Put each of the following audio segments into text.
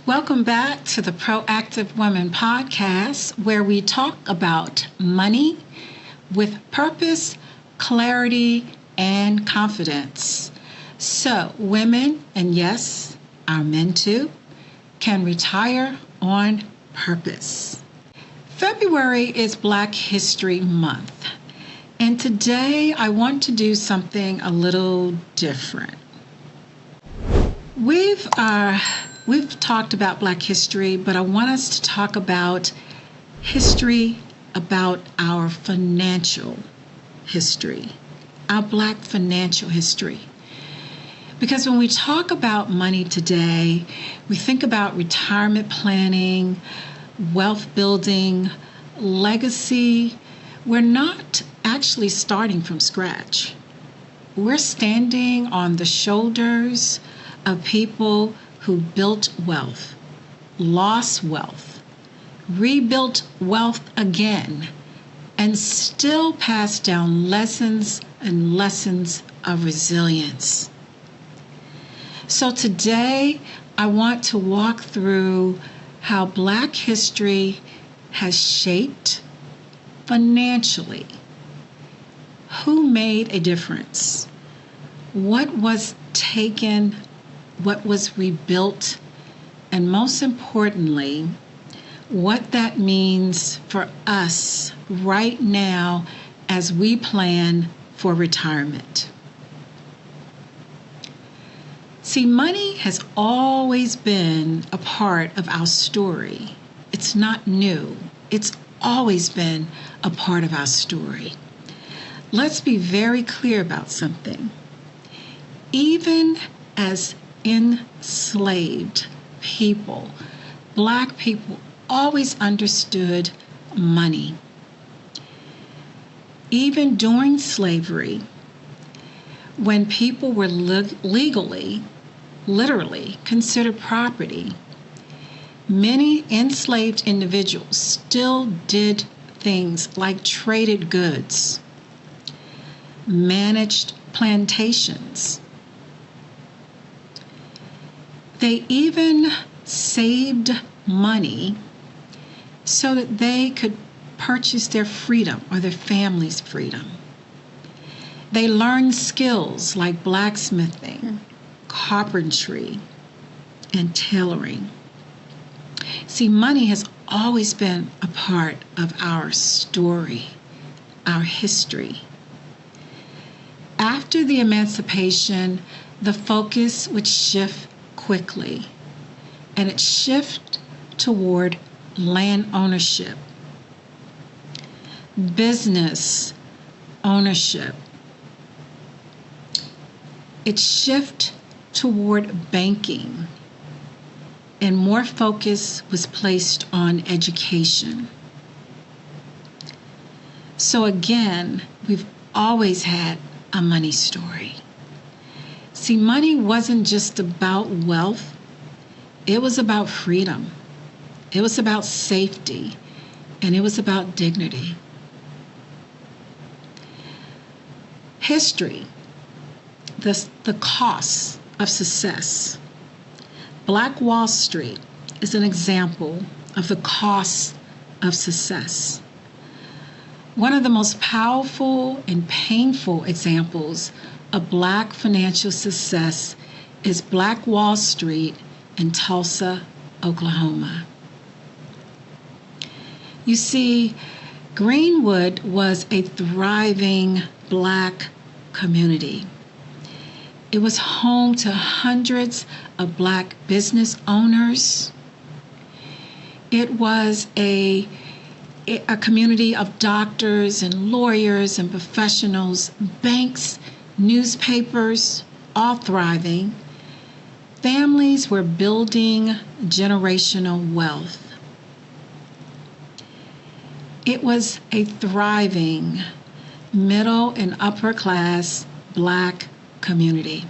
Welcome back to the Proactive Woman podcast, where we talk about money with purpose, clarity, and confidence. So, women, and yes, our men too, can retire on purpose. February is Black History Month, and today I want to do something a little different. We've talked about Black history, but I want us to talk about history, about our financial history, our Black financial history. Because when we talk about money today, we think about retirement planning, wealth building, legacy. We're not actually starting from scratch. We're standing on the shoulders of people who built wealth, lost wealth, rebuilt wealth again, and still passed down lessons and lessons of resilience. So today, I want to walk through how Black history has shaped financially. Who made a difference? What was taken? What was rebuilt? And most importantly, what that means for us right now as we plan for retirement. See, money has always been a part of our story. It's not new. It's always been a part of our story. Let's be very clear about something. Even as enslaved people, Black people always understood money. Even during slavery, when people were literally considered property, many enslaved individuals still did things like traded goods, managed plantations. They even saved money so that they could purchase their freedom or their family's freedom. They learned skills like blacksmithing, carpentry, and tailoring. See, money has always been a part of our story, our history. After the emancipation, the focus would shift quickly, and it shifted toward land ownership, business ownership. It shifted toward banking, and more focus was placed on education. So again, we've always had a money story. See, money wasn't just about wealth. It was about freedom. It was about safety, and it was about dignity. History, the costs of success. Black Wall Street is an example of the costs of success. One of the most powerful and painful examples of Black financial success is Black Wall Street in Tulsa, Oklahoma. You see, Greenwood was a thriving Black community. It was home to hundreds of Black business owners. It was a community of doctors and lawyers and professionals, banks, newspapers, all thriving. Families were building generational wealth. It was a thriving middle and upper class Black community.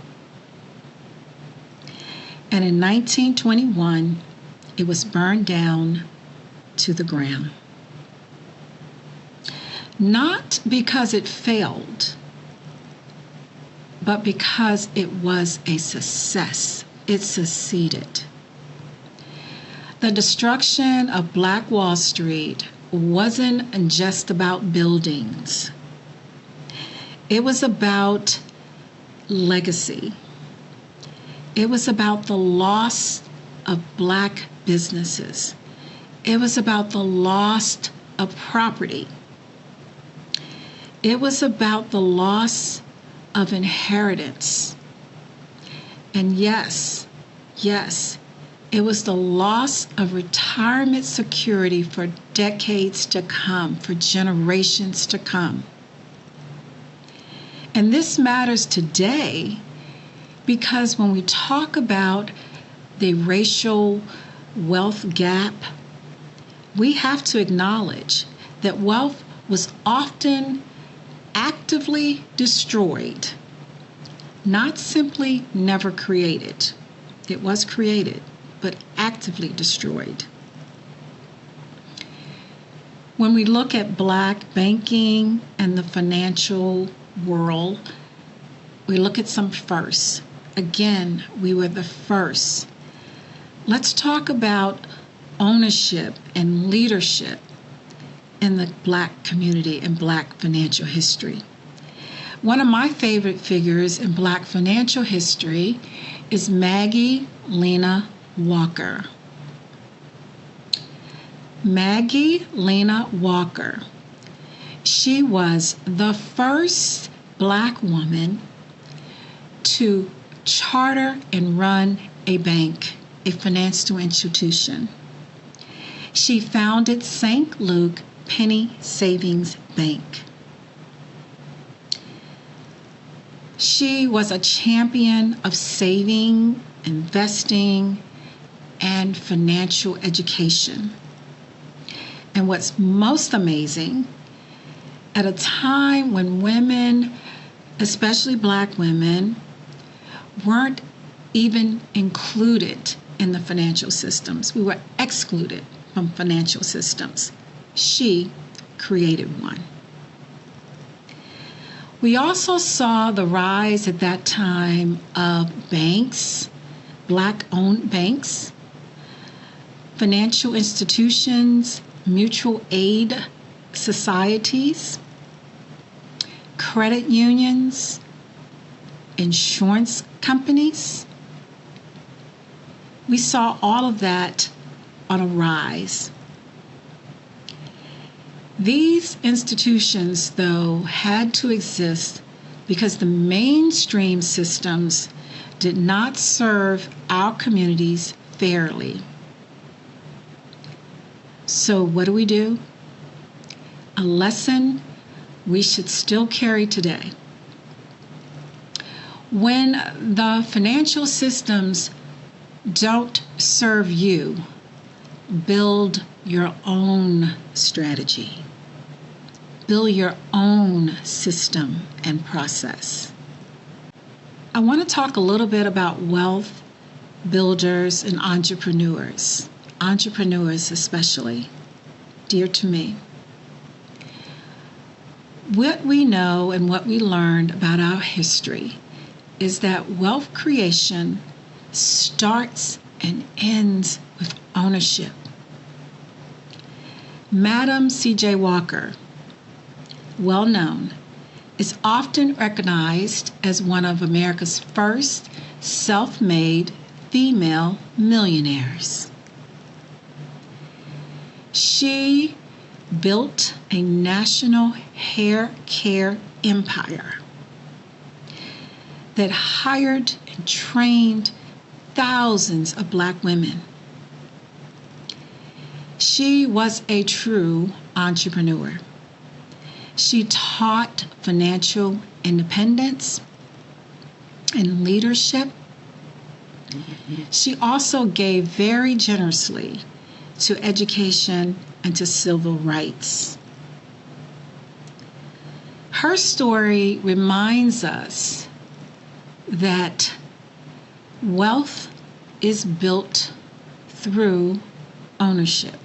And in 1921, it was burned down to the ground. Not because it failed, but because it was a success. It succeeded. The destruction of Black Wall Street wasn't just about buildings. It was about legacy. It was about the loss of Black businesses. It was about the loss of property. It was about the loss of inheritance. And yes, it was the loss of retirement security for decades to come, for generations to come. And this matters today because when we talk about the racial wealth gap, we have to acknowledge that wealth was often actively destroyed, not simply never created. It was created, but actively destroyed. When we look at Black banking and the financial world, we look at some firsts. Again, we were the first. Let's talk about ownership and leadership in the Black community and Black financial history. One of my favorite figures in Black financial history is Maggie Lena Walker. Maggie Lena Walker. She was the first Black woman to charter and run a bank, a financial institution. She founded St. Luke Penny Savings Bank. She was a champion of saving, investing, and financial education. And what's most amazing, at a time when women, especially Black women, weren't even included in the financial systems. We were excluded from financial systems. She created one. We also saw the rise at that time of banks, Black-owned banks, financial institutions, mutual aid societies, credit unions, insurance companies. We saw all of that on a rise. These institutions, though, had to exist because the mainstream systems did not serve our communities fairly. So what do? A lesson we should still carry today. When the financial systems don't serve you, build your own strategy. Build your own system and process. I want to talk a little bit about wealth builders and entrepreneurs especially, dear to me. What we know and what we learned about our history is that wealth creation starts and ends with ownership. Madam C.J. Walker, well known, is often recognized as one of America's first self-made female millionaires. She built a national hair care empire that hired and trained thousands of Black women. She was a true entrepreneur. She taught financial independence and leadership. She also gave very generously to education and to civil rights. Her story reminds us that wealth is built through ownership.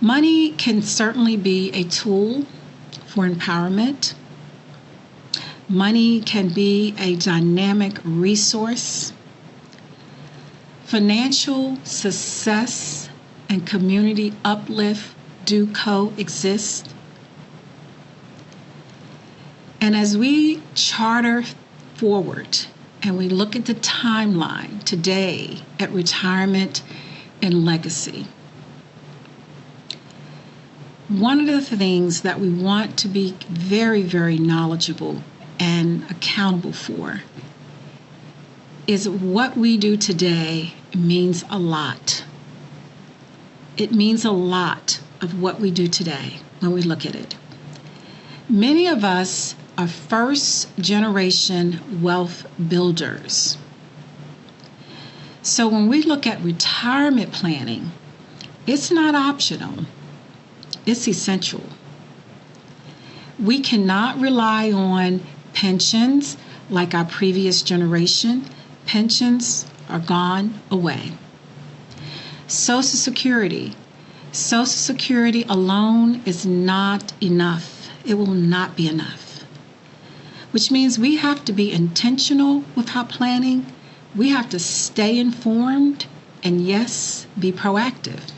Money can certainly be a tool for empowerment. Money can be a dynamic resource. Financial success and community uplift do coexist. And as we charter forward and we look at the timeline today at retirement and legacy, one of the things that we want to be very, very knowledgeable and accountable for is what we do today means a lot. It means a lot of what we do today when we look at it. Many of us are first-generation wealth builders. So when we look at retirement planning, it's not optional. It's essential. We cannot rely on pensions like our previous generation. Pensions are gone away. Social Security. Social Security alone is not enough. It will not be enough. Which means we have to be intentional with our planning. We have to stay informed and, yes, be proactive.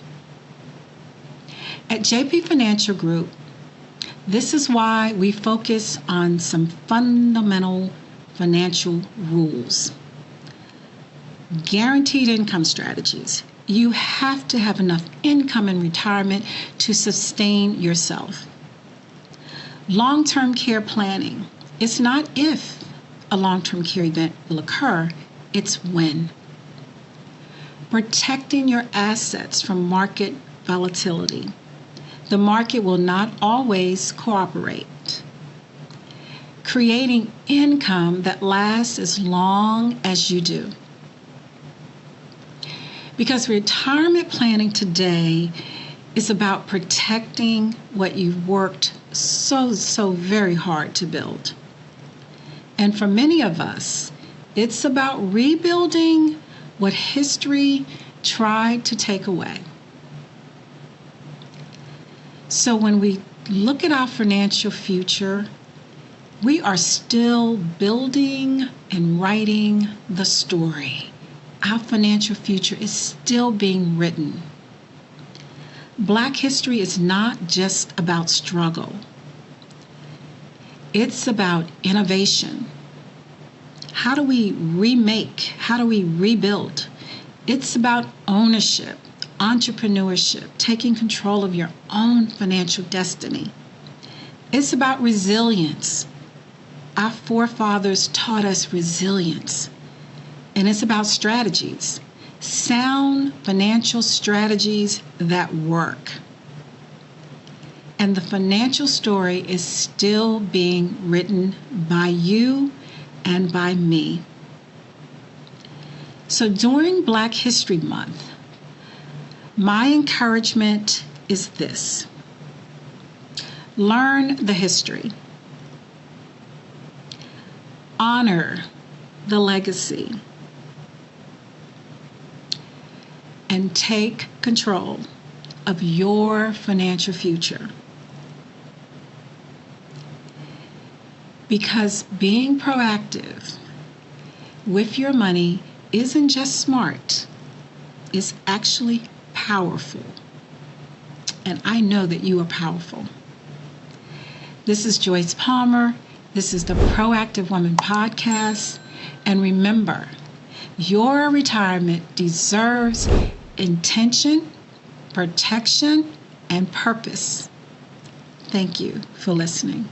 At JP Financial Group, this is why we focus on some fundamental financial rules. Guaranteed income strategies. You have to have enough income in retirement to sustain yourself. Long-term care planning. It's not if a long-term care event will occur, it's when. Protecting your assets from market volatility. The market will not always cooperate. Creating income that lasts as long as you do. Because retirement planning today is about protecting what you've worked so very hard to build. And for many of us, it's about rebuilding what history tried to take away. So when we look at our financial future, we are still building and writing the story. Our financial future is still being written. Black history is not just about struggle. It's about innovation. How do we remake? How do we rebuild? It's about ownership, entrepreneurship, taking control of your own financial destiny. It's about resilience. Our forefathers taught us resilience. And it's about strategies, sound financial strategies that work. And the financial story is still being written by you and by me. So during Black History Month, my encouragement is this. Learn the history. Honor the legacy. And take control of your financial future. Because being proactive with your money isn't just smart, it's actually powerful. And I know that you are powerful. This is Joyce Palmer. This is the Proactive Woman Podcast. And remember, your retirement deserves intention, protection, and purpose. Thank you for listening.